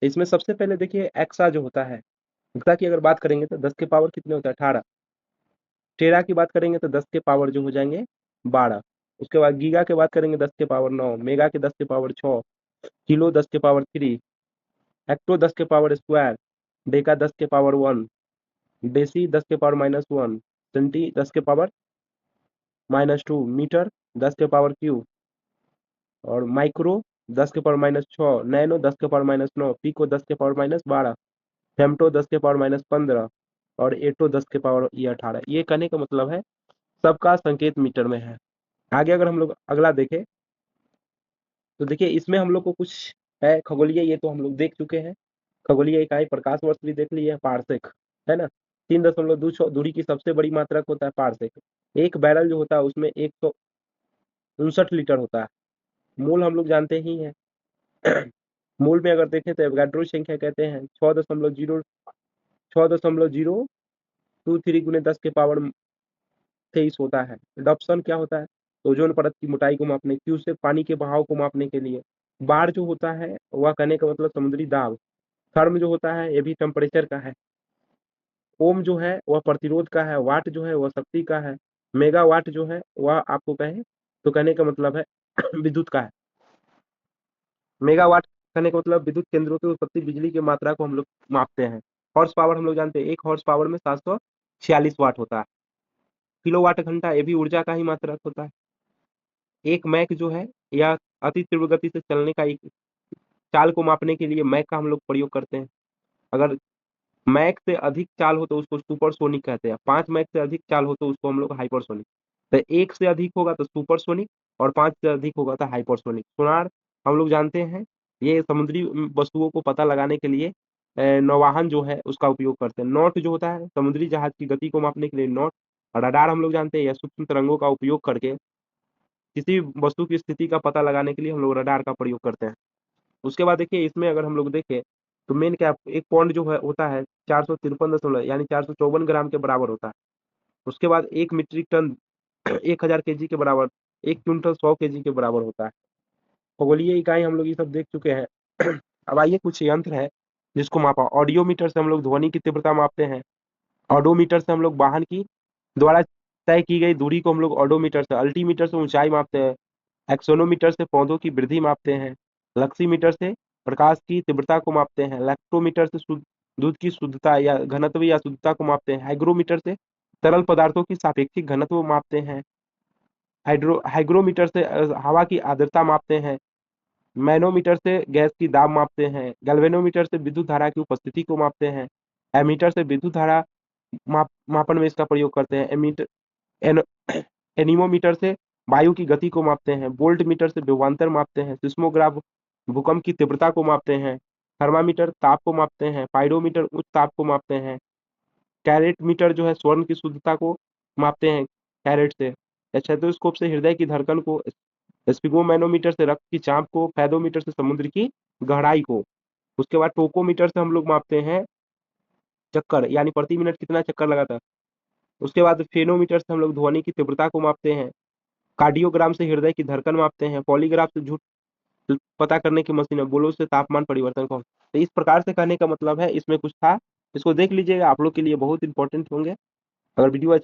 तो इसमें सबसे पहले देखिए एक्सा जो होता है, एक्सा की अगर बात करेंगे तो 10 के पावर कितने होता है 18। टेरा की बात करेंगे तो 10 के पावर जो हो जाएंगे 12। उसके बाद गीगा की बात करेंगे 10 के पावर 9, मेगा के 10 के पावर 6, किलो 10 के पावर 3, हेक्टो 10 के पावर स्क्वायर, डेका 10 के पावर 1, डेसी 10 के पावर -1, सेंटी 10 के पावर -2, मीटर 10 के पावर क्यू, और माइक्रो 10 के पावर -6, नैनो 10 के पावर -9, पिको 10 के पावर -12, फेम्टो 10 के पावर -15, और एटो 10 के पावर ये 18। ये कहने का मतलब है सबका संकेत मीटर में है। आगे अगर हम लोग अगला देखें तो देखिए इसमें हम लोग को कुछ है खगोलीय, ये तो हम लोग देख चुके हैं। खगोलीय इकाई प्रकाश वर्ष भी देख लिए, पारसेक है ना। 3.2 दूरी की सबसे बड़ी मात्रक होता है पारसेक। एक बैरल जो होता है उसमें 159 लीटर होता है। मूल हम लोग जानते ही हैं। मूल में अगर देखें तो एवोगाड्रो संख्या कहते हैं 6.023 गुने 10 के पावर 23 होता है। डॉप्सन क्या होता है? ओजोन परत की मोटाई को मापने, क्यू से पानी के बहाव को मापने के लिए। बार जो होता है वह कहने का मतलब समुद्री दाब। थर्म जो होता है ये भी टेम्परेचर का है। ओम जो है वह प्रतिरोध का है। वाट जो है वह शक्ति का है। मेगावाट जो है वह आपको कहे तो कहने का मतलब है विद्युत का है। मेगावाट कहने का मतलब विद्युत केंद्रों की उत्पत्ति बिजली की मात्रा को हम लोग मापते हैं। हॉर्स पावर हम लोग जानते हैं, एक हॉर्स पावर में 746 वाट होता है। किलोवाट घंटा ये भी ऊर्जा का ही मात्रक होता है। एक मैक जो है यह अति तीव्र गति से चलने का एक चाल को मापने के लिए मैक का हम लोग प्रयोग करते हैं। अगर मैक से अधिक चाल हो तो उसको सुपरसोनिक कहते हैं। 5 मैक से अधिक चाल हो तो उसको हम लोग हाइपरसोनिक। तो 1 से अधिक होगा तो सुपरसोनिक, और 5 से अधिक होगा तो हाइपरसोनिक। सोनार हम लोग जानते हैं ये समुद्री वस्तुओं को पता लगाने के लिए नौवाहन जो है उसका उपयोग करते हैं। नॉट जो होता है समुद्री जहाज की गति को मापने के लिए नॉट। और रडार हम लोग जानते हैं यह सूक्ष्म तरंगों का उपयोग करके किसी वस्तु की स्थिति का पता लगाने के लिए हम लोग रडार का प्रयोग करते हैं। उसके बाद देखिए इसमें अगर हम लोग देखें तो मेन क्या एक पौंड जो है होता है 453 यानी 454 ग्राम के बराबर होता है। उसके बाद 1 मीट्रिक टन 1000 केजी के बराबर, 1 क्विंटल 100 केजी के बराबर होता है। खगोलीय इकाई हम लोग ये सब देख चुके हैं। अब आइए कुछ यंत्र है जिसको मापा। ऑडियोमीटर से हम लोग ध्वनि की तीव्रता मापते हैं। ऑडोमीटर से हम लोग वाहन की द्वारा तय की गई दूरी को हम लोग ऑडोमीटर से, अल्टीमीटर से ऊंचाई मापते हैं। एक्सोनोमीटर से पौधों की वृद्धि मापते हैं। लक्सीमीटर से प्रकाश की तीव्रता को मापते हैं। लैक्टोमीटर से दूध की शुद्धता या घनत्व या शुद्धता को मापते हैं। हाइग्रोमीटर से तरल पदार्थों की सापेक्षिक घनत्व मापते हैं। हाइग्रोमीटर से हवा की आर्द्रता मापते हैं। मैनोमीटर से गैस की दाब मापते हैं। गैल्वेनोमीटर से विद्युत धारा की उपस्थिति को मापते हैं। एमीटर से विद्युत धारा मापन में इसका प्रयोग करते हैं। एमीटर एन, एनीमोमीटर से वायु की गति को मापते हैं। वोल्ट मीटर से विभवांतर मापते हैं। सिस्मोग्राफ भूकंप की तीव्रता को मापते हैं। थर्मामीटर ताप को मापते हैं। पाइरोमीटर उच्च ताप को मापते हैं। कैरेट मीटर जो है स्वर्ण की शुद्धता को मापते हैं कैरेट से। स्टेथोस्कोप से हृदय की धड़कन को। स्पिगोमैनोमीटर से रक्त की चाप को। फैदोमीटर से समुद्र की गहराई को। उसके बाद टोकोमीटर से हम लोग मापते हैं चक्कर, यानी प्रति मिनट कितना चक्कर लगाता है। उसके बाद फेनोमीटर से हम लोग ध्वनि की तीव्रता को मापते हैं। कार्डियोग्राम से हृदय की धड़कन मापते हैं। पॉलीग्राफ से झूठ पता करने की मशीन है। बोलो से तापमान परिवर्तन को। तो इस प्रकार से कहने का मतलब है इसमें कुछ था, इसको देख लीजिएगा, आप लोग के लिए बहुत इंपॉर्टेंट होंगे। अगर वीडियो